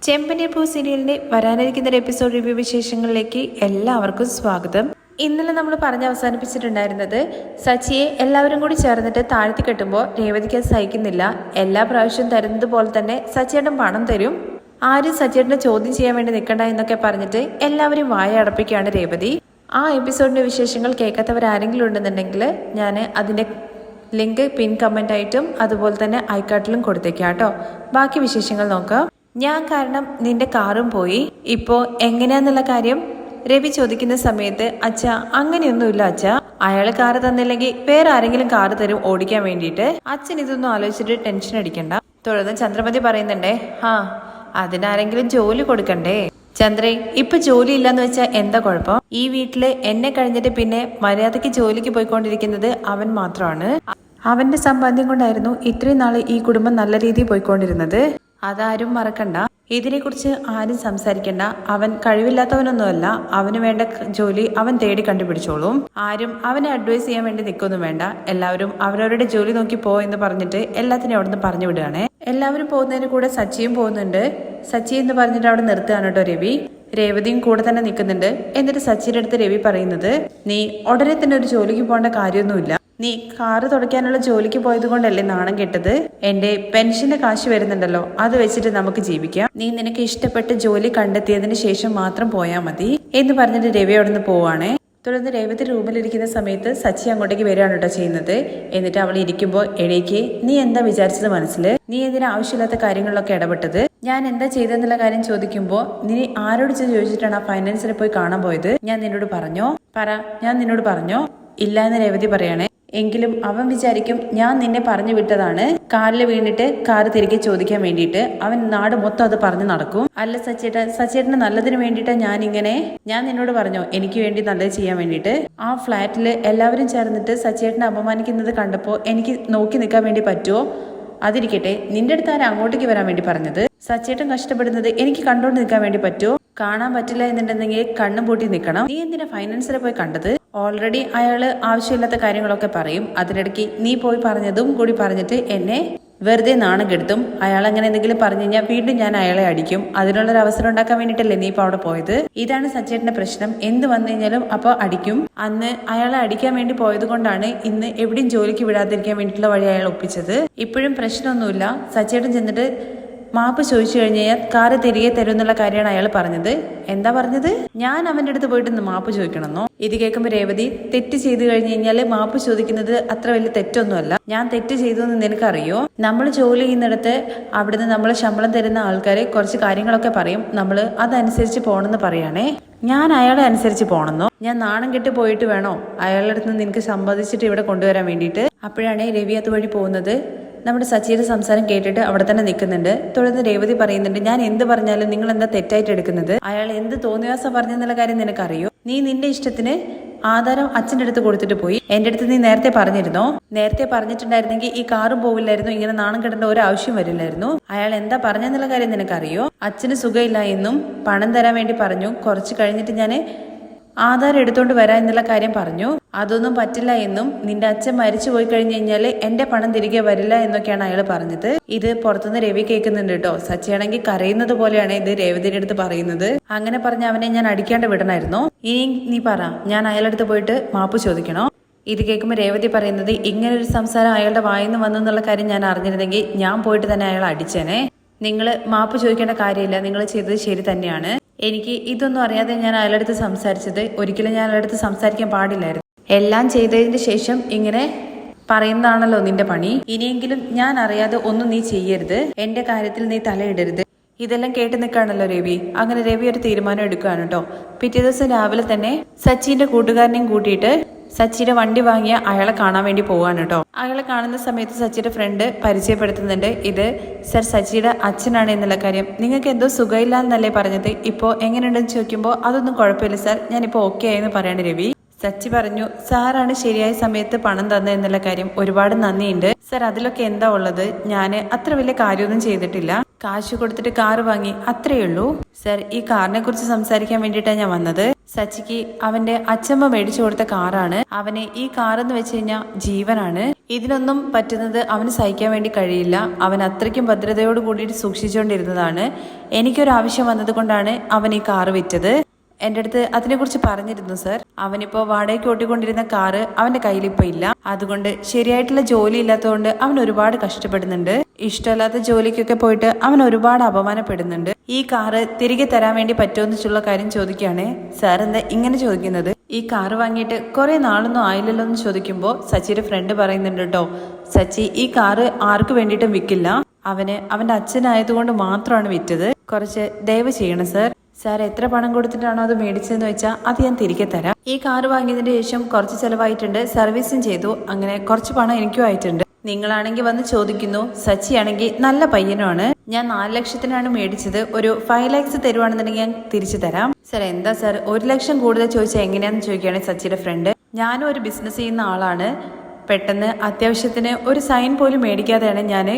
ചെമ്പനീർപ്പൂ സീരിയലിന്റെ വരാനിരിക്കുന്ന ഒരു എപ്പിസോഡ് റിവ്യൂ വിശേഷങ്ങളിലേക്ക് എല്ലാവർക്കും സ്വാഗതം. ഇന്നലെ നമ്മൾ പറഞ്ഞ് അവസാനിപ്പിച്ചിട്ടുണ്ടായിരുന്നത് സച്ചിയെ എല്ലാവരും കൂടി ചേർന്നിട്ട് താഴ്ത്തി കെട്ടുമ്പോൾ രേവതിക്ക് അത് സഹിക്കുന്നില്ല. എല്ലാ പ്രാവശ്യവും തരുന്നത് പോലെ തന്നെ സച്ചിയേട്ടൻ പണം തരും, ആരും സച്ചിയേട്ടനെ ചോദ്യം ചെയ്യാൻ വേണ്ടി നിൽക്കണ്ട എന്നൊക്കെ പറഞ്ഞിട്ട് എല്ലാവരും വായ അടപ്പിക്കുകയാണ് രേവതി. ആ എപ്പിസോഡിന്റെ വിശേഷങ്ങൾ കേൾക്കാത്തവരാരെങ്കിലും ഉണ്ടെന്നുണ്ടെങ്കിൽ ഞാൻ അതിന്റെ ലിങ്ക് പിൻ കമന്റ് ആയിട്ടും അതുപോലെ തന്നെ ഐക്കാർട്ടിലും കൊടുത്തേക്കാം കേട്ടോ. ബാക്കി വിശേഷങ്ങൾ നോക്കാം. ഞാൻ കാരണം നിന്റെ കാറും പോയി, ഇപ്പോ എങ്ങനെയാന്നുള്ള കാര്യം രവി ചോദിക്കുന്ന സമയത്ത് അച്ഛ അങ്ങനെയൊന്നുമില്ല അച്ഛ, അയാൾ കാറ് തന്നില്ലെങ്കിൽ വേറെ ആരെങ്കിലും കാറ് തരും ഓടിക്കാൻ വേണ്ടിയിട്ട്. അച്ഛൻ ഇതൊന്നും ആലോചിച്ചിട്ട് ടെൻഷൻ അടിക്കണ്ട. തുടർന്ന് ചന്ദ്രമതി പറയുന്നുണ്ടേ, അതിനാരെങ്കിലും ജോലി കൊടുക്കണ്ടേ ചന്ദ്രേ, ഇപ്പൊ ജോലി ഇല്ലാന്ന് വെച്ചാൽ എന്താ കുഴപ്പം? ഈ വീട്ടില് എന്നെ കഴിഞ്ഞിട്ട് പിന്നെ മര്യാദയ്ക്ക് ജോലിക്ക് പോയിക്കൊണ്ടിരിക്കുന്നത് അവൻ മാത്രമാണ്. അവന്റെ സമ്പാദ്യം കൊണ്ടായിരുന്നു ഇത്രയും നാള് ഈ കുടുംബം നല്ല രീതിയിൽ പോയിക്കൊണ്ടിരുന്നത്. അതാരും മറക്കണ്ട. ഇതിനെക്കുറിച്ച് ആരും സംസാരിക്കണ്ട. അവൻ കഴിവില്ലാത്തവനൊന്നുമല്ല. അവന് വേണ്ട ജോലി അവൻ തേടി കണ്ടുപിടിച്ചോളും. ആരും അവനെ അഡ്വൈസ് ചെയ്യാൻ വേണ്ടി നിൽക്കൊന്നും വേണ്ട. എല്ലാവരും അവരവരുടെ ജോലി നോക്കി പോ എന്ന് പറഞ്ഞിട്ട് എല്ലാത്തിനും അവിടെ നിന്ന് പറഞ്ഞു വിടുകയാണ്. എല്ലാവരും പോകുന്നതിന് കൂടെ സച്ചിയും പോകുന്നുണ്ട്. സച്ചി എന്ന് പറഞ്ഞിട്ട് അവിടെ നിർത്തുകയാണ് കേട്ടോ രവി. രേവതിയും കൂടെ തന്നെ നിൽക്കുന്നുണ്ട്. എന്നിട്ട് സച്ചിയുടെ അടുത്ത് രവി പറയുന്നത്, നീ ഉടനെ തന്നെ ഒരു ജോലിക്ക് പോകേണ്ട കാര്യമൊന്നുമില്ല. നീ കാറ് തുടയ്ക്കാനുള്ള ജോലിക്ക് പോയത് കൊണ്ടല്ലേ നാണം കെട്ടത്? എന്റെ പെൻഷന്റെ കാശ് വരുന്നുണ്ടല്ലോ, അത് വെച്ചിട്ട് നമുക്ക് ജീവിക്കാം. നീ നിനക്ക് ഇഷ്ടപ്പെട്ട ജോലി കണ്ടെത്തിയതിന് ശേഷം മാത്രം പോയാൽ മതി എന്ന് പറഞ്ഞിട്ട് രവി അവിടെ നിന്ന് പോവാണേ. തുടർന്ന് രേവതി റൂമിലിരിക്കുന്ന സമയത്ത് സച്ചി അങ്ങോട്ടേക്ക് വരികയാണ് കേട്ടോ ചെയ്യുന്നത്. എന്നിട്ട് അവൾ ഇരിക്കുമ്പോൾ എടേക്ക്, നീ എന്താ വിചാരിച്ചത് മനസ്സിൽ? നീ എന്തിനാ ആവശ്യമില്ലാത്ത കാര്യങ്ങളിലൊക്കെ ഇടപെട്ടത്? ഞാൻ എന്താ ചെയ്തെന്നുള്ള കാര്യം ചോദിക്കുമ്പോൾ നീ ആരോട് ചോദിച്ചിട്ടാണ് ആ ഫൈനാൻസിൽ പോയി കാണാൻ പോയത്? ഞാൻ നിന്നോട് പറഞ്ഞോ? ഞാൻ നിന്നോട് പറഞ്ഞോ? ഇല്ല എന്ന് രേവതി പറയണേ. എങ്കിലും അവൻ വിചാരിക്കും ഞാൻ നിന്നെ പറഞ്ഞു വിട്ടതാണ്. കാറിൽ വീണിട്ട് കാറ് തിരികെ ചോദിക്കാൻ വേണ്ടിയിട്ട് അവൻ നാട് മൊത്തം അത് പറഞ്ഞു നടക്കും. അല്ല സച്ചേട്ടന് നല്ലതിന് വേണ്ടിയിട്ടാ ഞാൻ നിന്നോട് പറഞ്ഞോ എനിക്ക് വേണ്ടി നല്ലത് ചെയ്യാൻ വേണ്ടിയിട്ട്? ആ ഫ്ലാറ്റില് എല്ലാവരും ചേർന്നിട്ട് സച്ചേട്ടനെ അപമാനിക്കുന്നത് കണ്ടപ്പോ എനിക്ക് നോക്കി നിൽക്കാൻ വേണ്ടി പറ്റുമോ? അതിരിക്കട്ടെ, നിന്റെ അടുത്ത് ആരും അങ്ങോട്ടേക്ക് വരാൻ വേണ്ടി പറഞ്ഞത്? സച്ചേട്ടൻ കഷ്ടപ്പെടുന്നത് എനിക്ക് കണ്ടോണ്ട് നിൽക്കാൻ വേണ്ടി പറ്റുമോ? കാണാൻ പറ്റില്ല എന്നുണ്ടെങ്കിൽ കണ്ണും പൂട്ടി നിൽക്കണം. നീ എന്തിനാ ഫൈനാൻസിലെ പോയി കണ്ടത്? ഓൾറെഡി അയാള് ആവശ്യമില്ലാത്ത കാര്യങ്ങളൊക്കെ പറയും. അതിനിടയ്ക്ക് നീ പോയി പറഞ്ഞതും കൂടി പറഞ്ഞിട്ട് എന്നെ വെറുതെ നാണം കെടുത്തും. അയാൾ അങ്ങനെ എന്തെങ്കിലും പറഞ്ഞു കഴിഞ്ഞാൽ വീണ്ടും ഞാൻ അയാളെ അടിക്കും. അതിനുള്ളൊരു അവസരം ഉണ്ടാക്കാൻ വേണ്ടിയിട്ടല്ലേ നീ ഇപ്പൊ അവിടെ പോയത്? ഇതാണ് സച്ചേട്ടന്റെ പ്രശ്നം. എന്ത് വന്നു കഴിഞ്ഞാലും അപ്പൊ അടിക്കും. അന്ന് അയാളെ അടിക്കാൻ വേണ്ടി പോയത് കൊണ്ടാണ് ഇന്ന് എവിടെയും ജോലിക്ക് വിടാതിരിക്കാൻ വേണ്ടിയിട്ടുള്ള വഴി അയാൾ ഒപ്പിച്ചത്. ഇപ്പോഴും പ്രശ്നമൊന്നുമില്ല. സച്ചേട്ടൻ ചെന്നിട്ട് മാപ്പ് ചോദിച്ചു കഴിഞ്ഞ് കഴിഞ്ഞാൽ കാറ് തിരികെ തരും എന്നുള്ള കാര്യമാണ് അയാൾ പറഞ്ഞത്. എന്താ പറഞ്ഞത്? ഞാൻ അവന്റെ അടുത്ത് പോയിട്ട് മാപ്പ് ചോദിക്കണമെന്നോ? ഇത് കേൾക്കുമ്പോൾ രേവതി, തെറ്റ് ചെയ്തു കഴിഞ്ഞു കഴിഞ്ഞാൽ മാപ്പ് ചോദിക്കുന്നത് അത്ര വലിയ തെറ്റൊന്നുമല്ല. ഞാൻ തെറ്റ് ചെയ്തു എന്ന് നിനക്കറിയോ? നമ്മൾ ജോലി ചെയ്യുന്നിടത്ത് അവിടുന്ന് നമ്മൾ ശമ്പളം തരുന്ന ആൾക്കാരെ കുറച്ച് കാര്യങ്ങളൊക്കെ പറയും. നമ്മൾ അതനുസരിച്ച് പോകണമെന്ന് പറയാണേ. ഞാൻ അയാളെ അനുസരിച്ച് പോകണമെന്നോ? ഞാൻ നാണം കെട്ട് പോയിട്ട് വേണോ അയാളുടെ അടുത്ത് നിനക്ക് സമ്പാദിച്ചിട്ട് ഇവിടെ കൊണ്ടുവരാൻ വേണ്ടിയിട്ട്? അപ്പോഴാണ് രവി അതുവഴി പോകുന്നത്. നമ്മുടെ സച്ചിയുടെ സംസാരം കേട്ടിട്ട് അവിടെ തന്നെ നിൽക്കുന്നുണ്ട്. തുടർന്ന് രേവതി പറയുന്നുണ്ട്, ഞാൻ എന്ത് പറഞ്ഞാലും നിങ്ങൾ എന്താ തെറ്റായിട്ട് എടുക്കുന്നത്? അയാൾ എന്ത് തോന്നിയാസം പറഞ്ഞെന്നുള്ള കാര്യം നിനക്കറിയോ? നീ നിന്റെ ഇഷ്ടത്തിന് ആധാരം അച്ഛൻ്റെ അടുത്ത് കൊടുത്തിട്ട് പോയി. എന്റെ അടുത്ത് നീ നേരത്തെ പറഞ്ഞിരുന്നോ? നേരത്തെ പറഞ്ഞിട്ടുണ്ടായിരുന്നെങ്കിൽ ഈ കാറും പോവില്ലായിരുന്നു, ഇങ്ങനെ നാണം കെടേണ്ട ഒരു ആവശ്യം വരില്ലായിരുന്നു. അയാൾ എന്താ പറഞ്ഞെന്നുള്ള കാര്യം നിനക്കറിയോ? അച്ഛന് സുഖമില്ല എന്നും പണം തരാൻ വേണ്ടി പറഞ്ഞു. കുറച്ച് കഴിഞ്ഞിട്ട് ഞാൻ ആധാരം എടുത്തോണ്ട് വരാ എന്നുള്ള കാര്യം പറഞ്ഞു. അതൊന്നും പറ്റില്ല എന്നും നിന്റെ അച്ഛൻ മരിച്ചു പോയി കഴിഞ്ഞു കഴിഞ്ഞാല് എന്റെ പണം തിരികെ വരില്ല എന്നൊക്കെയാണ് അയാൾ പറഞ്ഞത്. ഇത് പുറത്തുനിന്ന് രവി കേൾക്കുന്നുണ്ട് കേട്ടോ. സച്ചിയാണെങ്കിൽ കരയുന്നത് പോലെയാണ് ഇത് രേവതിയുടെ അടുത്ത് പറയുന്നത്. അങ്ങനെ പറഞ്ഞ അവനെ ഞാൻ അടിക്കാണ്ട് വിടണമായിരുന്നോ? ഇനി നീ പറ, ഞാൻ അയാളടുത്ത് പോയിട്ട് മാപ്പ് ചോദിക്കണോ? ഇത് കേൾക്കുമ്പോൾ രേവതി പറയുന്നത്, ഇങ്ങനൊരു സംസാരം അയാളുടെ വായിന്ന് വന്നെന്നുള്ള കാര്യം ഞാൻ അറിഞ്ഞിരുന്നെങ്കിൽ ഞാൻ പോയിട്ട് തന്നെ അയാൾ അടിച്ചേനെ. നിങ്ങൾ മാപ്പ് ചോദിക്കേണ്ട കാര്യമില്ല, നിങ്ങൾ ചെയ്തത് ശരി തന്നെയാണ്. എനിക്ക് ഇതൊന്നും അറിയാതെ ഞാൻ അയാളടുത്ത് സംസാരിച്ചത്. ഒരിക്കലും ഞാൻ അയാളടുത്ത് സംസാരിക്കാൻ പാടില്ലായിരുന്നു. എല്ലാം ചെയ്തതിന് ശേഷം ഇങ്ങനെ പറയുന്നതാണല്ലോ നിന്റെ പണി. ഇനിയെങ്കിലും ഞാൻ അറിയാതെ ഒന്നും നീ ചെയ്യരുത്. എന്റെ കാര്യത്തിൽ നീ തലയിടരുത്. ഇതെല്ലാം കേട്ട് നിൽക്കുകയാണല്ലോ രവി. അങ്ങനെ രവി ഒരു തീരുമാനം എടുക്കുകയാണ് കേട്ടോ. പിറ്റേ ദിവസം രാവിലെ തന്നെ സച്ചിന്റെ കൂട്ടുകാരനെയും കൂട്ടിയിട്ട് സച്ചിയുടെ വണ്ടി വാങ്ങിയ അയാളെ കാണാൻ വേണ്ടി പോവാണ് കേട്ടോ. അയാളെ കാണുന്ന സമയത്ത് സച്ചിയുടെ ഫ്രണ്ട് പരിചയപ്പെടുത്തുന്നുണ്ട്. ഇത് സർ സച്ചിയുടെ അച്ഛനാണ് എന്നുള്ള കാര്യം. നിങ്ങൾക്ക് എന്തോ സുഖമില്ല എന്നല്ലേ പറഞ്ഞത്? ഇപ്പോ എങ്ങനെയുണ്ടെന്ന് ചോദിക്കുമ്പോൾ അതൊന്നും കുഴപ്പമില്ല സാർ, ഞാനിപ്പോ ഓക്കെ ആയെന്ന് പറയാണ് രവി. സച്ചി പറഞ്ഞു, സാറാണ് ശരിയായ സമയത്ത് പണം തന്നത് എന്നുള്ള കാര്യം. ഒരുപാട് നന്ദിയുണ്ട് സർ. അതിലൊക്കെ എന്താ ഉള്ളത്? ഞാന് അത്ര വലിയ കാര്യമൊന്നും ചെയ്തിട്ടില്ല. കാശ് കൊടുത്തിട്ട് കാറ് വാങ്ങി, അത്രയേ ഉള്ളൂ സർ. ഈ കാറിനെ കുറിച്ച് സംസാരിക്കാൻ വേണ്ടിയിട്ടാണ് ഞാൻ വന്നത്. സച്ചിക്ക് അവന്റെ അച്ഛമ്മ മേടിച്ചു കൊടുത്ത കാറാണ്. അവന് ഈ കാറെന്ന് വെച്ച് കഴിഞ്ഞാൽ ജീവനാണ്. ഇതിനൊന്നും പറ്റുന്നത് അവന് സഹിക്കാൻ വേണ്ടി കഴിയില്ല. അവൻ അത്രയ്ക്കും ഭദ്രതയോട് കൂടിയിട്ട് സൂക്ഷിച്ചുകൊണ്ടിരുന്നതാണ്. എനിക്കൊരു ആവശ്യം വന്നത് കൊണ്ടാണ് അവൻ ഈ കാറ് വിറ്റത്. എൻ്റെ അടുത്ത് അതിനെക്കുറിച്ച് പറഞ്ഞിരുന്നു സർ. അവനിപ്പോ വാടകയ്ക്ക് ഓട്ടിക്കൊണ്ടിരുന്ന കാറ് അവന്റെ കയ്യിലിപ്പോ ഇല്ല. അതുകൊണ്ട് ശരിയായിട്ടുള്ള ജോലി ഇല്ലാത്തതുകൊണ്ട് അവൻ ഒരുപാട് കഷ്ടപ്പെടുന്നുണ്ട്. ഇഷ്ടമല്ലാത്ത ജോലിക്കൊക്കെ പോയിട്ട് അവൻ ഒരുപാട് അപമാനപ്പെടുന്നുണ്ട്. ഈ കാറ് തിരികെ തരാൻ വേണ്ടി പറ്റുമെന്നുള്ള കാര്യം ചോദിക്കുകയാണ്. സാർ എന്താ ഇങ്ങനെ ചോദിക്കുന്നത്? ഈ കാറ് വാങ്ങിയിട്ട് കുറെ നാളൊന്നും ആയില്ലല്ലോ എന്ന് ചോദിക്കുമ്പോ സച്ചിയുടെ ഫ്രണ്ട് പറയുന്നുണ്ട് കേട്ടോ, സച്ചി ഈ കാറ് ആർക്കു വേണ്ടിയിട്ടും വിൽക്കില്ല. അവന് അവന്റെ അച്ഛനായതുകൊണ്ട് മാത്രമാണ് വിറ്റത്. കുറച്ച് ദയവ് ചെയ്യണം സർ. സാർ എത്ര പണം കൊടുത്തിട്ടാണോ അത് മേടിച്ചതെന്ന് വെച്ചാൽ അത് ഞാൻ തിരികെ തരാം. ഈ കാറ് വാങ്ങിയതിന് ശേഷം കുറച്ച് ചെലവായിട്ടുണ്ട്, സർവീസും ചെയ്തു, അങ്ങനെ കുറച്ച് പണം എനിക്കും ആയിട്ടുണ്ട്. നിങ്ങളാണെങ്കിൽ വന്ന് ചോദിക്കുന്നു, സച്ചിയാണെങ്കിൽ നല്ല പയ്യനുമാണ്, ഞാൻ 4 ലക്ഷത്തിനാണ് മേടിച്ചത്, ഒരു 5 lakhs തരുവാണെന്നുണ്ടെങ്കിൽ ഞാൻ തിരിച്ചു തരാം. സാർ എന്താ സാർ 1 ലക്ഷം കൂടുതൽ ചോദിച്ചാൽ എങ്ങനെയാന്ന് ചോദിക്കുകയാണ് സച്ചിയുടെ ഫ്രണ്ട്. ഞാനും ഒരു ബിസിനസ് ചെയ്യുന്ന ആളാണ്. പെട്ടെന്ന് അത്യാവശ്യത്തിന് ഒരു സൈൻ പോലും മേടിക്കാതെയാണ് ഞാൻ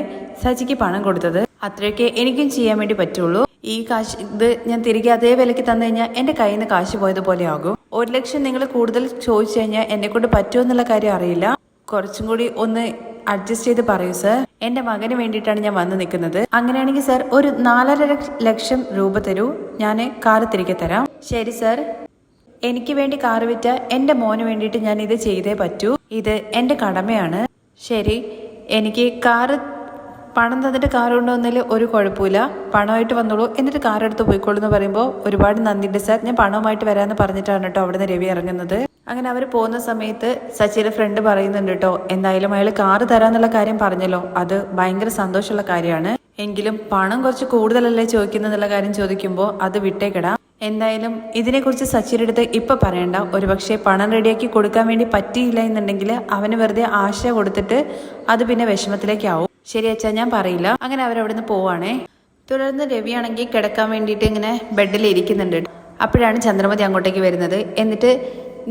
സച്ചിക്ക് പണം കൊടുത്തത്. അത്രയൊക്കെ എനിക്കും ചെയ്യാൻ വേണ്ടി പറ്റുള്ളൂ. ഈ കാശ് ഇത് ഞാൻ തിരികെ അതേ വിലക്ക് തന്നു കഴിഞ്ഞാൽ എന്റെ കയ്യിൽ നിന്ന് കാശ് പോയതുപോലെ ആകും. 1 ലക്ഷം നിങ്ങൾ കൂടുതൽ ചോദിച്ചു കഴിഞ്ഞാൽ എന്നെ കൊണ്ട് പറ്റുമോ എന്നുള്ള കാര്യം അറിയില്ല. കുറച്ചും കൂടി ഒന്ന് അഡ്ജസ്റ്റ് ചെയ്ത് പറയൂ സർ. എന്റെ മകന് വേണ്ടിയിട്ടാണ് ഞാൻ വന്ന് നിൽക്കുന്നത്. അങ്ങനെയാണെങ്കിൽ സർ ഒരു 4.5 ലക്ഷം രൂപ തരൂ, ഞാൻ കാറ് തിരികെ തരാം. ശരി സർ, എനിക്ക് വേണ്ടി കാറ് വിറ്റ എന്റെ മോന് വേണ്ടിയിട്ട് ഞാൻ ഇത് ചെയ്തേ പറ്റൂ. ഇത് എന്റെ കടമയാണ്. ശരി, എനിക്ക് കാറ് പണം തന്നിട്ട് കാർ കൊണ്ടുവന്നതിൽ ഒരു കുഴപ്പമില്ല, പണമായിട്ട് വന്നോളൂ, എന്നിട്ട് കാർ എടുത്ത് പോയിക്കോളൂ എന്ന് പറയുമ്പോൾ ഒരുപാട് നന്ദിയുണ്ട് സാർ, ഞാൻ പണവുമായിട്ട് വരാമെന്ന് പറഞ്ഞിട്ടാണ് കേട്ടോ അവിടുന്ന് രവി ഇറങ്ങുന്നത്. അങ്ങനെ അവർ പോകുന്ന സമയത്ത് സച്ചിയുടെ ഫ്രണ്ട് പറയുന്നുണ്ട് കേട്ടോ, എന്തായാലും അയാൾ കാറ് തരാന്നുള്ള കാര്യം പറഞ്ഞല്ലോ, അത് ഭയങ്കര സന്തോഷമുള്ള കാര്യമാണ്. എങ്കിലും പണം കുറച്ച് കൂടുതലല്ലേ ചോദിക്കുന്നുള്ള കാര്യം ചോദിക്കുമ്പോൾ അത് വിട്ടേക്കിടാം. എന്തായാലും ഇതിനെക്കുറിച്ച് സച്ചിയുടെ അടുത്ത് ഇപ്പൊ പറയണ്ട. ഒരുപക്ഷെ പണം റെഡിയാക്കി കൊടുക്കാൻ വേണ്ടി പറ്റിയില്ല എന്നുണ്ടെങ്കിൽ അവന് വെറുതെ ആശ കൊടുത്തിട്ട് അത് പിന്നെ വിഷമത്തിലേക്കാവും. ശരി അച്ഛാ, ഞാൻ പറയില്ല. അങ്ങനെ അവരവിടുന്ന് പോവാണേ. തുടർന്ന് രവിയാണെങ്കിൽ കിടക്കാൻ വേണ്ടിയിട്ട് ഇങ്ങനെ ബെഡിൽ ഇരിക്കുന്നുണ്ട്. അപ്പോഴാണ് ചന്ദ്രമതി അങ്ങോട്ടേക്ക് വരുന്നത്. എന്നിട്ട്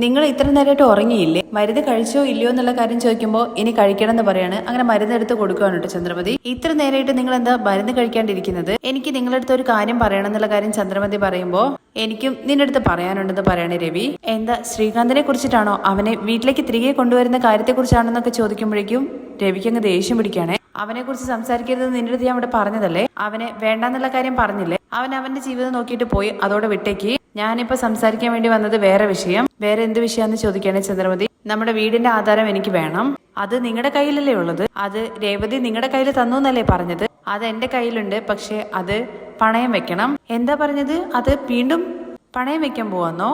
നിങ്ങൾ ഇത്ര നേരമായിട്ട് ഉറങ്ങിയില്ലേ, മരുന്ന് കഴിച്ചോ ഇല്ലയോ എന്നുള്ള കാര്യം ചോദിക്കുമ്പോൾ ഇനി കഴിക്കണം എന്ന് പറയാണ്. അങ്ങനെ മരുന്ന് എടുത്ത് കൊടുക്കുകയാണ് കേട്ടോ ചന്ദ്രമതി. ഇത്ര നേരമായിട്ട് നിങ്ങൾ എന്താ മരുന്ന് കഴിക്കാണ്ടിരിക്കുന്നത്? എനിക്ക് നിങ്ങളുടെ അടുത്ത് ഒരു കാര്യം പറയണം എന്നുള്ള കാര്യം ചന്ദ്രമതി പറയുമ്പോൾ എനിക്കും നിന്റെ അടുത്ത് പറയാനുണ്ടെന്ന് പറയണേ രവി. എന്താ ശ്രീകാന്തിനെ കുറിച്ചിട്ടാണോ, അവനെ വീട്ടിലേക്ക് തിരികെ കൊണ്ടുവരുന്ന കാര്യത്തെ കുറിച്ചാണെന്നൊക്കെ ചോദിക്കുമ്പോഴേക്കും രവിക്ക് അങ്ങ് ദേഷ്യം പിടിക്കുകയാണേ. അവനെ കുറിച്ച് സംസാരിക്കരുത് നിന്റെ അടുത്ത് ഞാൻ അവിടെ പറഞ്ഞതല്ലേ, അവനെ വേണ്ടാന്നുള്ള കാര്യം പറഞ്ഞില്ലേ, അവൻ അവന്റെ ജീവിതം നോക്കിയിട്ട് പോയി, അതോടെ വിട്ടേക്ക്. ഞാനിപ്പോ സംസാരിക്കാൻ വേണ്ടി വന്നത് വേറെ വിഷയം. വേറെ എന്ത് വിഷയാന്ന് ചോദിക്കുകയാണ് ചന്ദ്രമതി. നമ്മുടെ വീടിന്റെ ആധാരം എനിക്ക് വേണം. അത് നിങ്ങളുടെ കയ്യിലല്ലേ ഉള്ളത്? അത് രേവതി നിങ്ങളുടെ കയ്യിൽ തന്നു എന്നല്ലേ പറഞ്ഞത്? അത് എന്റെ കയ്യിലുണ്ട്, പക്ഷെ അത് പണയം വെക്കണം. എന്താ പറഞ്ഞത്? അത് വീണ്ടും പണയം വെക്കാൻ പോവാന്നോ?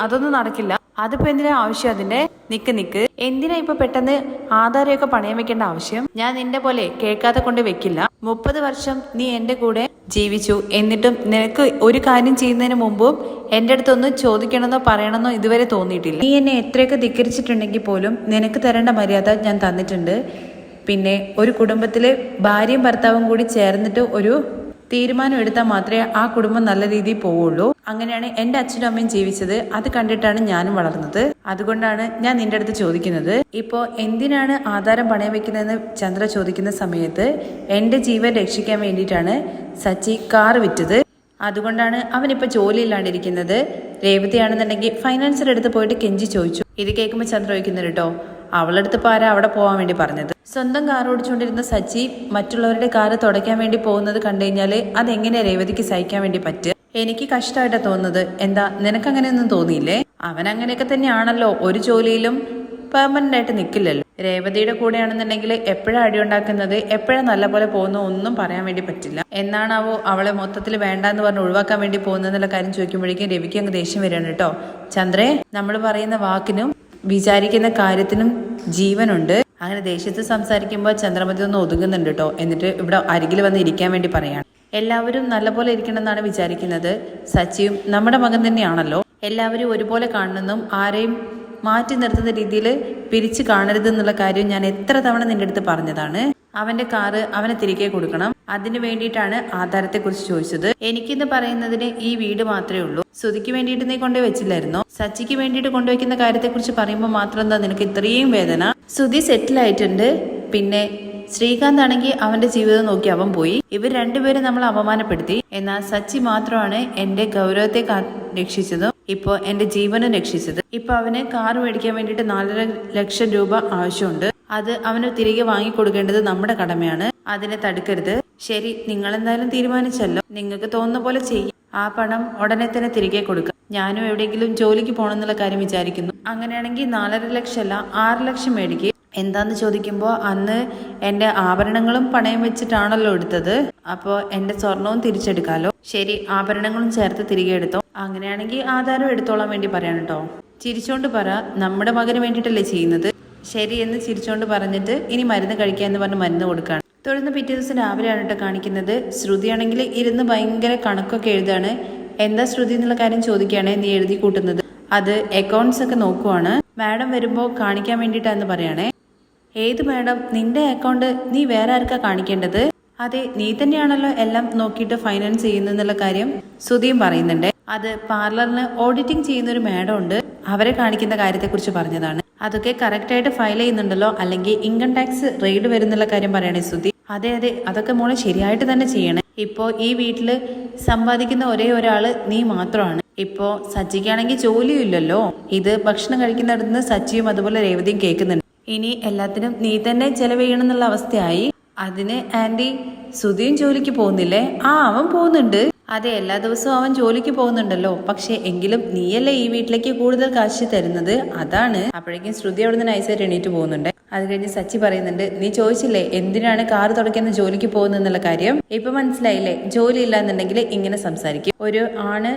അതൊന്നും നടക്കില്ല. അതിപ്പോ എന്തിനാ ആവശ്യം അതിന്റെ? നിക്ക് എന്തിനാ ഇപ്പൊ പെട്ടെന്ന് ആധാരമൊക്കെ പണയം വെക്കേണ്ട ആവശ്യം? ഞാൻ നിന്റെ പോലെ കേൾക്കാതെ കൊണ്ട് വെക്കില്ല. 30 വർഷം നീ എന്റെ കൂടെ ജീവിച്ചു, എന്നിട്ടും നിനക്ക് ഒരു കാര്യം ചെയ്യുന്നതിന് മുമ്പും എന്റെ അടുത്തൊന്ന് ചോദിക്കണമെന്നോ പറയണമെന്നോ ഇതുവരെ തോന്നിയിട്ടില്ല. നീ എന്നെ എത്രയൊക്കെ ധിക്കരിച്ചിട്ടുണ്ടെങ്കിൽ പോലും നിനക്ക് തരേണ്ട മര്യാദ ഞാൻ തന്നിട്ടുണ്ട്. പിന്നെ ഒരു കുടുംബത്തില് ഭാര്യയും ഭർത്താവും കൂടി ചേർന്നിട്ട് ഒരു തീരുമാനം എടുത്താൽ മാത്രമേ ആ കുടുംബം നല്ല രീതിയിൽ പോവുള്ളൂ. അങ്ങനെയാണ് എൻ്റെ അച്ഛനും അമ്മയും ജീവിച്ചത്. അത് കണ്ടിട്ടാണ് ഞാനും വളർന്നത്. അതുകൊണ്ടാണ് ഞാൻ നിന്റെ അടുത്ത് ചോദിക്കുന്നത്. ഇപ്പോ എന്തിനാണ് ആധാരം പണയം വെക്കുന്നതെന്ന് ചന്ദ്ര ചോദിക്കുന്ന സമയത്ത് എൻ്റെ ജീവൻ രക്ഷിക്കാൻ വേണ്ടിയിട്ടാണ് സച്ചി കാർ വിറ്റത്. അതുകൊണ്ടാണ് അവനിപ്പോ ജോലി ഇല്ലാണ്ടിരിക്കുന്നത്. രേവതിയാണെന്നുണ്ടെങ്കിൽ ഫൈനാൻസർ അടുത്ത് പോയിട്ട് കെഞ്ചി ചോദിച്ചു. ഇത് കേൾക്കുമ്പോൾ ചന്ദ്ര ചോദിക്കുന്നത് കേട്ടോ, അവളടുത്ത് ആരാ അവിടെ പോവാൻ വേണ്ടി പറഞ്ഞത്? സ്വന്തം കാർ ഓടിച്ചുകൊണ്ടിരുന്ന സച്ചി മറ്റുള്ളവരുടെ കാറ് തുടയ്ക്കാൻ വേണ്ടി പോകുന്നത് കണ്ടു കഴിഞ്ഞാല് അതെങ്ങനെയാ രേവതിക്ക് സഹിക്കാൻ വേണ്ടി പറ്റുക? എനിക്ക് കഷ്ടമായിട്ടാ തോന്നുന്നത്. എന്താ നിനക്ക് അങ്ങനെയൊന്നും തോന്നിയില്ലേ? അവൻ അങ്ങനെയൊക്കെ തന്നെയാണല്ലോ, ഒരു ജോലിയിലും പെർമനന്റ് ആയിട്ട് നിൽക്കില്ലല്ലോ. രേവതിയുടെ കൂടെയാണെന്നുണ്ടെങ്കിൽ എപ്പോഴാ അടിയുണ്ടാക്കുന്നത്, എപ്പോഴാ നല്ല പോലെ പോകുന്നു ഒന്നും പറയാൻ വേണ്ടി പറ്റില്ല. എന്നാണാവോ അവളെ മൊത്തത്തിൽ വേണ്ട എന്ന് പറഞ്ഞ് ഒഴിവാക്കാൻ വേണ്ടി പോകുന്നതെന്നുള്ള കാര്യം ചോദിക്കുമ്പോഴേക്കും രവിക്ക് അങ്ങ് ദേഷ്യം വരികയാണ് കേട്ടോ. ചന്ദ്രേ, നമ്മൾ പറയുന്ന വാക്കിനും വിചാരിക്കുന്ന കാര്യത്തിനും ജീവനുണ്ട്. അങ്ങനെ ദേഷ്യത്ത് സംസാരിക്കുമ്പോൾ ചന്ദ്രമതി ഒന്ന് ഒതുങ്ങുന്നുണ്ട് കേട്ടോ. എന്നിട്ട് ഇവിടെ അരികിൽ വന്ന് ഇരിക്കാൻ വേണ്ടി പറയാണ്. എല്ലാവരും നല്ലപോലെ ഇരിക്കണം എന്നാണ് വിചാരിക്കുന്നത്. സച്ചിയും നമ്മുടെ മകൻ തന്നെയാണല്ലോ. എല്ലാവരും ഒരുപോലെ കാണണമെന്നും ആരെയും മാറ്റി നിർത്തുന്ന രീതിയിൽ പിരിച്ചു കാണരുതെന്നുള്ള കാര്യം ഞാൻ എത്ര തവണ നിന്റെ അടുത്ത് പറഞ്ഞതാണ്. അവന്റെ കാറ് അവനെ തിരികെ കൊടുക്കണം. അതിനു വേണ്ടിയിട്ടാണ് ആധാരത്തെക്കുറിച്ച് ചോദിച്ചത്. എനിക്കെന്ന് പറയുന്നതിന് ഈ വീട് മാത്രമേ ഉള്ളൂ. സുധിക്ക് വേണ്ടിയിട്ട് നീ കൊണ്ടുപോയി വെച്ചില്ലായിരുന്നോ? സച്ചിക്ക് വേണ്ടിയിട്ട് കൊണ്ടുവയ്ക്കുന്ന കാര്യത്തെക്കുറിച്ച് പറയുമ്പോൾ മാത്രം എന്താ നിനക്ക് ഇത്രയും വേദന? സുധി സെറ്റിൽ ആയിട്ടുണ്ട്. പിന്നെ ശ്രീകാന്ത് ആണെങ്കിൽ അവന്റെ ജീവിതം നോക്കി അവൻ പോയി. ഇവർ രണ്ടുപേരും നമ്മൾ അപമാനപ്പെടുത്തി. എന്നാൽ സച്ചി മാത്രമാണ് എന്റെ ഗൗരവത്തെ രക്ഷിച്ചതും ഇപ്പൊ എന്റെ ജീവനും രക്ഷിച്ചത്. ഇപ്പൊ അവന് കാർ മേടിക്കാൻ വേണ്ടിയിട്ട് 4.5 ലക്ഷം രൂപ ആവശ്യമുണ്ട്. അത് അവന് തിരികെ വാങ്ങിക്കൊടുക്കേണ്ടത് നമ്മുടെ കടമയാണ്. അതിനെ തടുക്കരുത്. ശരി, നിങ്ങൾ എന്തായാലും തീരുമാനിച്ചല്ലോ, നിങ്ങൾക്ക് തോന്നുന്ന പോലെ ചെയ്യും. ആ പണം ഉടനെ തന്നെ തിരികെ കൊടുക്കാം. ഞാനും എവിടെയെങ്കിലും ജോലിക്ക് പോകണമെന്നുള്ള കാര്യം വിചാരിക്കുന്നു. അങ്ങനെയാണെങ്കിൽ 4.5 ലക്ഷം അല്ല 6 ലക്ഷം മേടിക്കുക. എന്താന്ന് ചോദിക്കുമ്പോൾ അന്ന് എന്റെ ആഭരണങ്ങളും പണയം വെച്ചിട്ടാണല്ലോ എടുത്തത്. അപ്പോൾ എന്റെ സ്വർണവും തിരിച്ചെടുക്കാലോ. ശരി, ആഭരണങ്ങളും ചേർത്ത് തിരികെ എടുത്തോ. അങ്ങനെയാണെങ്കിൽ ആധാരം എടുത്തോളാൻ വേണ്ടി പറയാൻ കേട്ടോ. ചിരിച്ചോണ്ട് പറ, നമ്മുടെ മകന് വേണ്ടിയിട്ടല്ലേ ചെയ്യുന്നത്. ശരി എന്ന് ചിരിച്ചോണ്ട് പറഞ്ഞിട്ട് ഇനി മരുന്ന് കഴിക്കാന്ന് പറഞ്ഞ് മരുന്ന് കൊടുക്കുകയാണ്. തുടർന്ന് പിറ്റേ ദിവസം രാവിലെയാണ് കേട്ടോ കാണിക്കുന്നത്. ശ്രുതിയാണെങ്കിൽ ഇരുന്ന് ഭയങ്കര കണക്കൊക്കെ എഴുതാണ്. എന്താ ശ്രുതി എന്നുള്ള കാര്യം ചോദിക്കുകയാണ്. നീ എഴുതി കൂട്ടുന്നത്? അത് അക്കൗണ്ട്സ് ഒക്കെ നോക്കുവാണ്. മാഡം വരുമ്പോൾ കാണിക്കാൻ വേണ്ടിയിട്ടാന്ന് പറയണേ. ഏത് മാഡം? നിന്റെ അക്കൗണ്ട് നീ വേറെ ആർക്കാ കാണിക്കേണ്ടത്? അതെ, നീ തന്നെയാണല്ലോ എല്ലാം നോക്കിയിട്ട് ഫൈനാൻസ് ചെയ്യുന്നുള്ള കാര്യം ശ്രുതിയും പറയുന്നുണ്ട്. അത് പാർലറിന് ഓഡിറ്റിംഗ് ചെയ്യുന്ന ഒരു മാഡം ഉണ്ട്, അവരെ കാണിക്കുന്ന കാര്യത്തെക്കുറിച്ച് പറഞ്ഞതാണ്. അതൊക്കെ കറക്റ്റായിട്ട് ഫയൽ ചെയ്യുന്നുണ്ടല്ലോ, അല്ലെങ്കിൽ ഇൻകം ടാക്സ് റെയ്ഡ് വരുന്നുള്ള കാര്യം പറയണേ ശ്രുതി. അതെ അതെ, അതൊക്കെ മോളെ ശരിയായിട്ട് തന്നെ ചെയ്യണേ. ഇപ്പോ ഈ വീട്ടില് സമ്പാദിക്കുന്ന ഒരേ ഒരാള് നീ മാത്രമാണ്. ഇപ്പോ സച്ചിക്കാണെങ്കിൽ ജോലിയും ഇല്ലല്ലോ. ഇത് ഭക്ഷണം കഴിക്കുന്നിടത്തുനിന്ന് സച്ചിയും അതുപോലെ രേവതിയും കേൾക്കുന്നുണ്ട്. ഇനി എല്ലാത്തിനും നീ തന്നെ ചെലവ് ചെയ്യണം എന്നുള്ള അവസ്ഥയായി. അതിന് ആന്റി സുധിയും ജോലിക്ക് പോകുന്നില്ലേ? അവൻ പോകുന്നുണ്ട്. അതെ, എല്ലാ ദിവസവും അവൻ ജോലിക്ക് പോകുന്നുണ്ടല്ലോ. പക്ഷെ എങ്കിലും നീയല്ലേ ഈ വീട്ടിലേക്ക് കൂടുതൽ കാശ് തരുന്നത്, അതാണ്. അപ്പോഴേക്കും ശ്രുതി അവിടെ നിന്ന് നൈസായിട്ട് എണീറ്റ് പോകുന്നുണ്ട്. അത് കഴിഞ്ഞ് സച്ചി പറയുന്നുണ്ട്, നീ ചോദിച്ചില്ലേ എന്തിനാണ് കാറ് തുടയ്ക്കുന്ന ജോലിക്ക് പോകുന്നുള്ള കാര്യം? ഇപ്പൊ മനസ്സിലായില്ലേ? ജോലി ഇല്ല എന്നുണ്ടെങ്കിൽ ഇങ്ങനെ സംസാരിക്കും. ഒരു ആണ്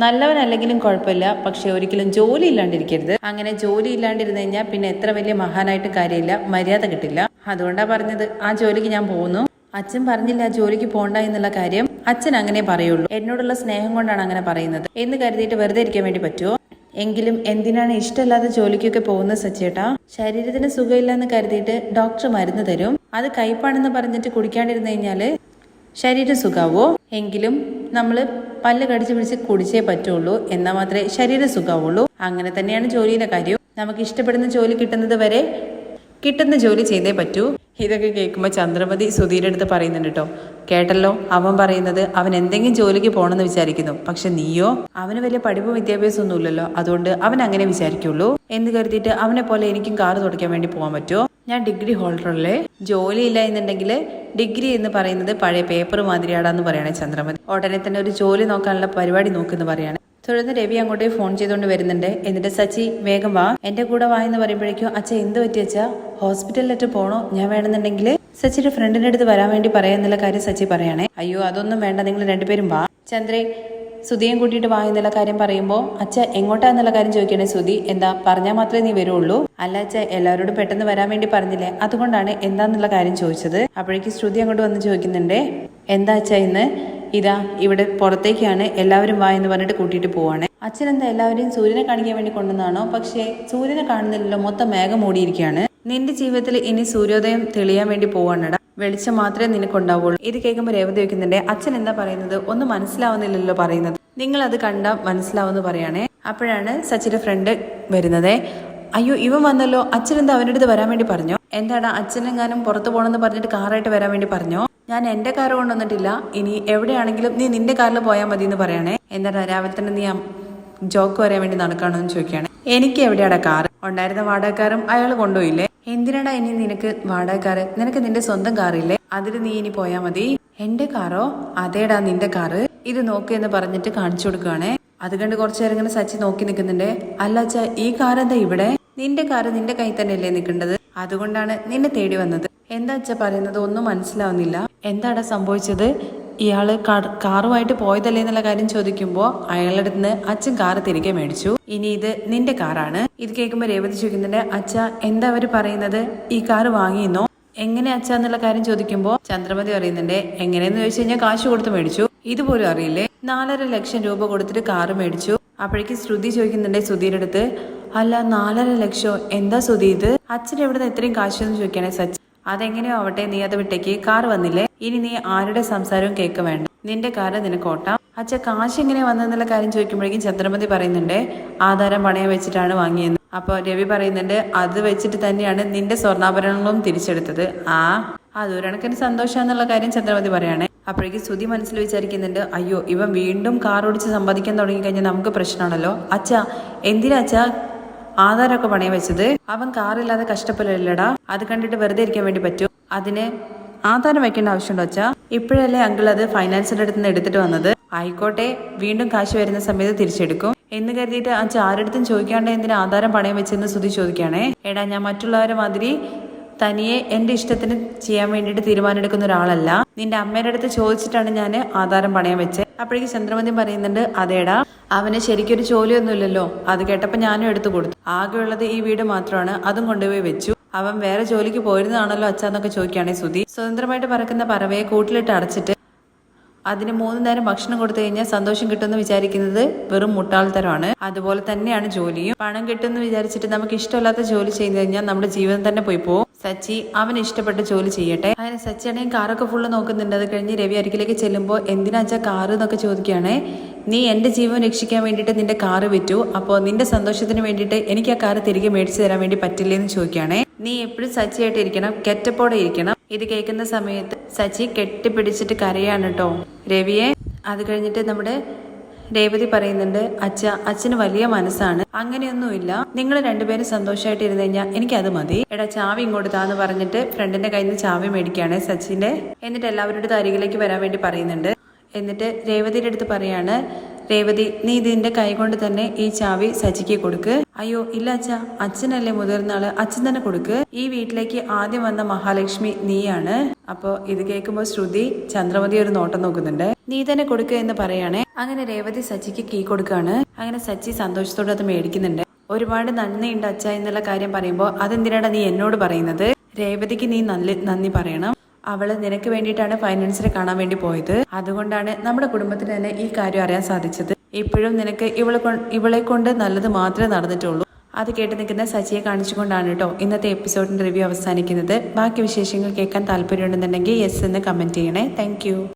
നല്ലവനല്ലെങ്കിലും കുഴപ്പമില്ല, പക്ഷെ ഒരിക്കലും ജോലി ഇല്ലാണ്ടിരിക്കരുത്. അങ്ങനെ ജോലി ഇല്ലാണ്ടിരുന്നു കഴിഞ്ഞാൽ പിന്നെ എത്ര വലിയ മഹാനായിട്ട് കാര്യമില്ല, മര്യാദ കിട്ടില്ല. അതുകൊണ്ടാ പറഞ്ഞത് ആ ജോലിക്ക് ഞാൻ പോകുന്നു. അച്ഛൻ പറഞ്ഞില്ല ജോലിക്ക് പോണ്ട എന്നുള്ള കാര്യം. അച്ഛൻ അങ്ങനെ പറയുള്ളൂ. എന്നോടുള്ള സ്നേഹം കൊണ്ടാണ് അങ്ങനെ പറയുന്നത് എന്ന് കരുതിയിട്ട് വെറുതെ ഇരിക്കാൻ വേണ്ടി പറ്റുമോ? എങ്കിലും എന്തിനാണ് ഇഷ്ടമല്ലാതെ ജോലിക്കൊക്കെ പോകുന്നത് സച്ചേട്ടാ? ശരീരത്തിന് സുഖമില്ല എന്ന് കരുതിയിട്ട് ഡോക്ടർ മരുന്ന് തരും. അത് കയ്പാണെന്ന് പറഞ്ഞിട്ട് കുടിക്കാണ്ടിരുന്നു കഴിഞ്ഞാല് ശരീരം സുഖാവോ? എങ്കിലും നമ്മള് പല്ല് കടിച്ചു പിടിച്ച് കുടിച്ചേ പറ്റുള്ളൂ, എന്നാൽ മാത്രമേ ശരീരം സുഖാവുള്ളൂ. അങ്ങനെ തന്നെയാണ് ജോലിയിലെ കാര്യം. നമുക്ക് ഇഷ്ടപ്പെടുന്ന ജോലി കിട്ടുന്നത് വരെ കിട്ടുന്ന ജോലി ചെയ്തേ പറ്റൂ. ഇതൊക്കെ കേൾക്കുമ്പോൾ ചന്ദ്രമതി സുധീരുടെ അടുത്ത് പറയുന്നുണ്ട് കേട്ടോ. കേട്ടല്ലോ, അവൻ പറയുന്നത് അവൻ എന്തെങ്കിലും ജോലിക്ക് പോകണമെന്ന് വിചാരിക്കുന്നു. പക്ഷെ നീയോ? അവന് വലിയ പഠിപ്പും വിദ്യാഭ്യാസം ഒന്നുമില്ലല്ലോ, അതുകൊണ്ട് അവൻ അങ്ങനെ വിചാരിക്കുള്ളൂ എന്ന് കരുതിയിട്ട് അവനെ പോലെ എനിക്കും കാറ് തുടയ്ക്കാൻ വേണ്ടി പോകാൻ പറ്റുമോ? ഞാൻ ഡിഗ്രി ഹോൾഡറല്ലേ. ജോലി ഇല്ല എന്നുണ്ടെങ്കിൽ ഡിഗ്രി എന്ന് പറയുന്നത് പഴയ പേപ്പർ മാതിരിയാടാന്ന് പറയണേ ചന്ദ്രമതി. ഉടനെ തന്നെ ഒരു ജോലി നോക്കാനുള്ള പരിപാടി നോക്കുന്നു പറയാണ്. തുടർന്ന് രവി അങ്ങോട്ടേ ഫോൺ ചെയ്തുകൊണ്ട് വരുന്നുണ്ട്. എന്നിട്ട് സച്ചി വേഗം വാ, എന്റെ കൂടെ വാ എന്ന് പറയുമ്പോഴേക്കും അച്ഛൻ എന്ത് പറ്റിയച്ചാ? ഹോസ്പിറ്റലിലേക്ക് പോണോ? ഞാൻ വേണമെന്നുണ്ടെങ്കിൽ സച്ചിയുടെ ഫ്രണ്ടിന്റെ അടുത്ത് വരാൻ വേണ്ടി പറയാന്നുള്ള കാര്യം സച്ചി പറയണേ. അയ്യോ അതൊന്നും വേണ്ട, നിങ്ങൾ രണ്ടുപേരും വാ. ചന്ദ്രേ സുധിയും കൂട്ടിയിട്ട് വാ എന്നുള്ള കാര്യം പറയുമ്പോൾ അച്ഛ എങ്ങോട്ടാന്നുള്ള കാര്യം ചോദിക്കണേ. സുധി എന്താ പറഞ്ഞാൽ മാത്രമേ നീ വരുള്ളൂ? അല്ല അച്ഛ, എല്ലാവരോടും പെട്ടെന്ന് വരാൻ വേണ്ടി പറഞ്ഞില്ലേ, അതുകൊണ്ടാണ് എന്താന്നുള്ള കാര്യം ചോദിച്ചത്. അപ്പോഴേക്ക് ശ്രുതി അങ്ങോട്ട് വന്ന് ചോദിക്കുന്നുണ്ട്, എന്താ അച്ഛ ഇന്ന്? ഇതാ ഇവിടെ പുറത്തേക്കാണ്, എല്ലാവരും വാ എന്ന് പറഞ്ഞിട്ട് കൂട്ടിയിട്ട് പോവാണ്. അച്ഛൻ എന്താ എല്ലാവരെയും സൂര്യനെ കാണിക്കാൻ വേണ്ടി കൊണ്ടുവന്നാണോ? പക്ഷേ സൂര്യനെ കാണുന്നില്ലല്ലോ, മൊത്തം മേഘം മൂടിയിരിക്കുകയാണ്. നിന്റെ ജീവിതത്തിൽ ഇനി സൂര്യോദയം തെളിയാൻ വേണ്ടി പോവാണടാ, വെളിച്ചം മാത്രമേ നിനക്കുണ്ടാവുള്ളൂ. ഇത് കേൾക്കുമ്പോൾ രേവതി വെക്കുന്നുണ്ട്, അച്ഛൻ എന്താ പറയുന്നത്? ഒന്നും മനസ്സിലാവുന്നില്ലല്ലോ പറയുന്നത്. നിങ്ങൾ അത് കണ്ടാൽ മനസ്സിലാവുമെന്ന് പറയാണേ. അപ്പോഴാണ് സച്ചിന്റെ ഫ്രണ്ട് വരുന്നത്. അയ്യോ ഇവൻ വന്നല്ലോ, അച്ഛൻ എന്താ അവൻ്റെ അടുത്ത് വരാൻ വേണ്ടി പറഞ്ഞോ? എന്താടാ അച്ഛനെങ്ങാനും പുറത്ത് പോകണമെന്ന് പറഞ്ഞിട്ട് കാറായിട്ട് വരാൻ വേണ്ടി പറഞ്ഞോ? ഞാൻ എന്റെ കാറ് കൊണ്ടുവന്നിട്ടില്ല, ഇനി എവിടെയാണെങ്കിലും നീ നിന്റെ കാറിൽ പോയാൽ മതി എന്ന് പറയണേ. എന്താടാ രാവിലെ തന്നെ നീ ജോക്ക് വരാൻ വേണ്ടി നടക്കാണോ എന്ന് ചോദിക്കുകയാണ്. എനിക്ക് എവിടെയാടാ കാറ്? ഉണ്ടായിരുന്ന വാടകക്കാരും അയാൾ കൊണ്ടുപോയില്ലേ? എന്തിനാടാ ഇനി നിനക്ക് വാടകക്കാര്? നിനക്ക് നിന്റെ സ്വന്തം കാറില്ലേ? അതിൽ നീ ഇനി പോയാ മതി. എന്റെ കാറോ? അതേടാ നിന്റെ കാറ്, ഇത് നോക്ക് എന്ന് പറഞ്ഞിട്ട് കാണിച്ചു കൊടുക്കുകയാണേ. അത് കണ്ട് കുറച്ചു നേരം ഇങ്ങനെ സച്ചി നോക്കി നിൽക്കുന്നുണ്ട്. അല്ല അച്ഛാ, ഈ കാർ എന്താ ഇവിടെ? നിന്റെ കാറ് നിന്റെ കൈ തന്നെയല്ലേ നിൽക്കേണ്ടത്, അതുകൊണ്ടാണ് നിന്നെ തേടി വന്നത്. എന്താ അച്ഛാ പറയുന്നത്? ഒന്നും മനസ്സിലാവുന്നില്ല. എന്താടാ സംഭവിച്ചത്? ഇയാള് കാറുമായിട്ട് പോയതല്ലേ എന്നുള്ള കാര്യം ചോദിക്കുമ്പോൾ അയാളുടെ അടുത്ത് നിന്ന് അച്ഛൻ കാറ് തിരികെ മേടിച്ചു. ഇനി ഇത് നിന്റെ കാറാണ്. ഇത് കേൾക്കുമ്പോൾ രേവതി ചോദിക്കുന്നുണ്ട്, അച്ഛാ എന്താ അവര് പറയുന്നത്? ഈ കാറ് വാങ്ങിയെന്നോ? എങ്ങനെ അച്ഛാ എന്നുള്ള കാര്യം ചോദിക്കുമ്പോൾ ചന്ദ്രമതി പറയുന്നുണ്ട്, എങ്ങനെയെന്ന് ചോദിച്ചു കഴിഞ്ഞാൽ കാശ് കൊടുത്ത് മേടിച്ചു. ഇതുപോലും അറിയില്ലേ? 4.5 ലക്ഷം രൂപ കൊടുത്തിട്ട് കാറ് മേടിച്ചു. അപ്പോഴേക്ക് ശ്രുതി ചോദിക്കുന്നുണ്ട് സുധീരുടെ അടുത്ത്, അല്ല 4.5 ലക്ഷം എന്താ സുധി ഇത്? അച്ഛൻ എവിടുന്ന് ഇത്രയും കാശെന്ന് ചോദിക്കണേ സച്ചി. അതെങ്ങനെയോ ആവട്ടെ, നീ അത് വിട്ടേക്ക്. കാർ വന്നില്ലേ, ഇനി നീ ആരുടെ സംസാരവും കേൾക്ക വേണ്ട, നിന്റെ കാറ് നിനക്ക് ഓട്ടാം. അച്ഛ കാശ് എങ്ങനെ വന്നെന്നുള്ള കാര്യം ചോദിക്കുമ്പോഴേക്കും ചന്ദ്രമതി പറയുന്നുണ്ട്, ആധാരം പണയം വെച്ചിട്ടാണ് വാങ്ങിയെന്ന്. അപ്പോൾ രവി പറയുന്നുണ്ട് അത് വെച്ചിട്ട് തന്നെയാണ് നിന്റെ സ്വർണ്ണാഭരണങ്ങളും തിരിച്ചെടുത്തത്. അതൊരു കണക്കിന് സന്തോഷാന്നുള്ള കാര്യം ചന്ദ്രമതി പറയാണ്. അപ്പോഴേക്ക് ശ്രുതി മനസ്സിൽ വിചാരിക്കുന്നുണ്ട്, അയ്യോ ഇവൻ വീണ്ടും കാർ ഓടിച്ച് സമ്പാദിക്കാൻ തുടങ്ങിക്കഴിഞ്ഞാൽ നമുക്ക് പ്രശ്നമാണല്ലോ. അച്ഛാ എന്തിനാ അച്ഛാ ആധാരമൊക്കെ പണയം വെച്ചത്? അവൻ കാറില്ലാതെ കഷ്ടപ്പെടില്ലടാ. അത് കണ്ടിട്ട് വെറുതെ ഇരിക്കാൻ വേണ്ടി പറ്റൂ? അതിന് ആധാരം വെക്കേണ്ട ആവശ്യമുണ്ടോ അച്ഛാ? ഇപ്പോഴല്ലേ അങ്കിൾ അത് ഫൈനാൻസിന്റെ അടുത്ത് നിന്ന് എടുത്തിട്ട് വന്നത്. ആയിക്കോട്ടെ, വീണ്ടും കാശ് വരുന്ന സമയത്ത് തിരിച്ചെടുക്കും എന്ന് കരുതിയിട്ട് അച്ഛ ആരടുത്തും ചോദിക്കാണ്ട് എന്തിനാ ആധാരം പണയം വെച്ചെന്ന് ശ്രുതി ചോദിക്കുകയാണേ. എടാ ഞാൻ മറ്റുള്ളവരെ മാതിരി തനിയെ എന്റെ ഇഷ്ടത്തിന് ചെയ്യാൻ വേണ്ടിയിട്ട് തീരുമാനമെടുക്കുന്ന ഒരാളല്ല. നിന്റെ അമ്മയുടെ അടുത്ത് ചോദിച്ചിട്ടാണ് ഞാൻ ആധാരം പണയം വെച്ചത്. അപ്പോഴേക്ക് ചന്ദ്രമതി പറയുന്നുണ്ട്, അതേടാ അവന് ശരിക്കൊരു ജോലിയൊന്നുമില്ലല്ലോ. അത് കേട്ടപ്പോൾ ഞാനും എടുത്തു കൊടുത്തു. ആകെയുള്ളത് ഈ വീട് മാത്രമാണ്, അതും കൊണ്ടുപോയി വെച്ചു. അവൻ വേറെ ജോലിക്ക് പോയിരുന്നതാണല്ലോ അച്ഛാന്നൊക്കെ ചോദിക്കുകയാണെ ശ്രുതി. സ്വതന്ത്രമായിട്ട് പറക്കുന്ന പറവയെ കൂട്ടിലിട്ട് അടച്ചിട്ട് അതിന് 3 നേരം ഭക്ഷണം കൊടുത്തു കഴിഞ്ഞാൽ സന്തോഷം കിട്ടുമെന്ന് വിചാരിക്കുന്നത് വെറും മുട്ടാൾത്തരമാണ്. അതുപോലെ തന്നെയാണ് ജോലിയും. പണം കിട്ടുമെന്ന് വിചാരിച്ചിട്ട് നമുക്ക് ഇഷ്ടമില്ലാത്ത ജോലി ചെയ്തു കഴിഞ്ഞാൽ നമ്മുടെ ജീവിതം തന്നെ പോയി പോകും. സച്ചി അവന് ഇഷ്ടപ്പെട്ട ജോലി ചെയ്യട്ടെ. അങ്ങനെ സച്ചിയാണെങ്കിൽ കാറൊക്കെ ഫുള്ള് നോക്കുന്നുണ്ട്. അത് കഴിഞ്ഞ് രവി അരികിലേക്ക് ചെല്ലുമ്പോൾ എന്തിനാച്ചാ കാറ് എന്നൊക്കെ ചോദിക്കുകയാണേ. നീ എന്റെ ജീവൻ രക്ഷിക്കാൻ വേണ്ടിയിട്ട് നിന്റെ കാറ് വിറ്റു, അപ്പോൾ നിന്റെ സന്തോഷത്തിന് വേണ്ടിയിട്ട് എനിക്ക് ആ കാറ് തിരികെ മേടിച്ചു തരാൻ വേണ്ടി പറ്റില്ലെന്ന് ചോദിക്കുകയാണേ. നീ എപ്പോഴും സച്ചിയായിട്ട് ഇരിക്കണം, കെറ്റപ്പോടെ ഇരിക്കണം. ഇത് കേൾക്കുന്ന സമയത്ത് സച്ചി കെട്ടിപ്പിടിച്ചിട്ട് കരയാണ് കേട്ടോ രവിയെ. അത് കഴിഞ്ഞിട്ട് നമ്മുടെ രേവതി പറയുന്നുണ്ട്, അച്ഛന് വലിയ മനസ്സാണ്, അങ്ങനെയൊന്നുമില്ല. നിങ്ങൾ രണ്ടുപേരും സന്തോഷമായിട്ട് ഇരുന്ന് കഴിഞ്ഞാൽ എനിക്കത് മതി. എടാ ചാവി ഇങ്ങോട്ട് താന്ന് പറഞ്ഞിട്ട് ഫ്രണ്ടിന്റെ കയ്യിൽ നിന്ന് ചാവി മേടിക്കുകയാണ് സച്ചിന്റെ. എന്നിട്ട് എല്ലാവരുടെ അരികിലേക്ക് വരാൻ വേണ്ടി പറയുന്നുണ്ട്. എന്നിട്ട് രേവതിയുടെ അടുത്ത് പറയാണ്, രേവതി നീ ഇതിന്റെ കൈ കൊണ്ട് തന്നെ ഈ ചാവി സച്ചിക്ക് കൊടുക്ക്. അയ്യോ ഇല്ല അച്ഛാ, അച്ഛനല്ലേ മുതിർന്ന ആള്, അച്ഛൻ തന്നെ കൊടുക്ക്. ഈ വീട്ടിലേക്ക് ആദ്യം വന്ന മഹാലക്ഷ്മി നീയാണ്. അപ്പോ ഇത് കേൾക്കുമ്പോൾ ശ്രുതി ചന്ദ്രമതി ഒരു നോട്ടം നോക്കുന്നുണ്ട്. നീ തന്നെ കൊടുക്കുക എന്ന് പറയാണേ. അങ്ങനെ രേവതി സച്ചിക്ക് കീ കൊടുക്കാണ്. അങ്ങനെ സച്ചി സന്തോഷത്തോടെ അത് മേടിക്കുന്നുണ്ട്. ഒരുപാട് നന്ദിയുണ്ട് അച്ഛ എന്നുള്ള കാര്യം പറയുമ്പോൾ അതെന്തിനാണ് നീ എന്നോട് പറയുന്നത്? രേവതിക്ക് നീ നന്ദി പറയണം. അവള് നിനക്ക് വേണ്ടിയിട്ടാണ് ഫൈനാൻസിനെ കാണാൻ വേണ്ടി പോയത്. അതുകൊണ്ടാണ് നമ്മുടെ കുടുംബത്തിന് തന്നെ ഈ കാര്യം അറിയാൻ സാധിച്ചത്. ഇപ്പോഴും നിനക്ക് ഇവളെ കൊണ്ട് നല്ലത് മാത്രമേ നടന്നിട്ടുള്ളൂ. അത് കേട്ട് നിൽക്കുന്ന സച്ചിയെ കാണിച്ചുകൊണ്ടാണ് കേട്ടോ ഇന്നത്തെ എപ്പിസോഡിന്റെ റിവ്യൂ അവസാനിക്കുന്നത്. ബാക്കി വിശേഷങ്ങൾ കേൾക്കാൻ താല്പര്യമുണ്ടെന്നുണ്ടെങ്കിൽ യെസ് എന്ന് കമന്റ് ചെയ്യണേ. താങ്ക്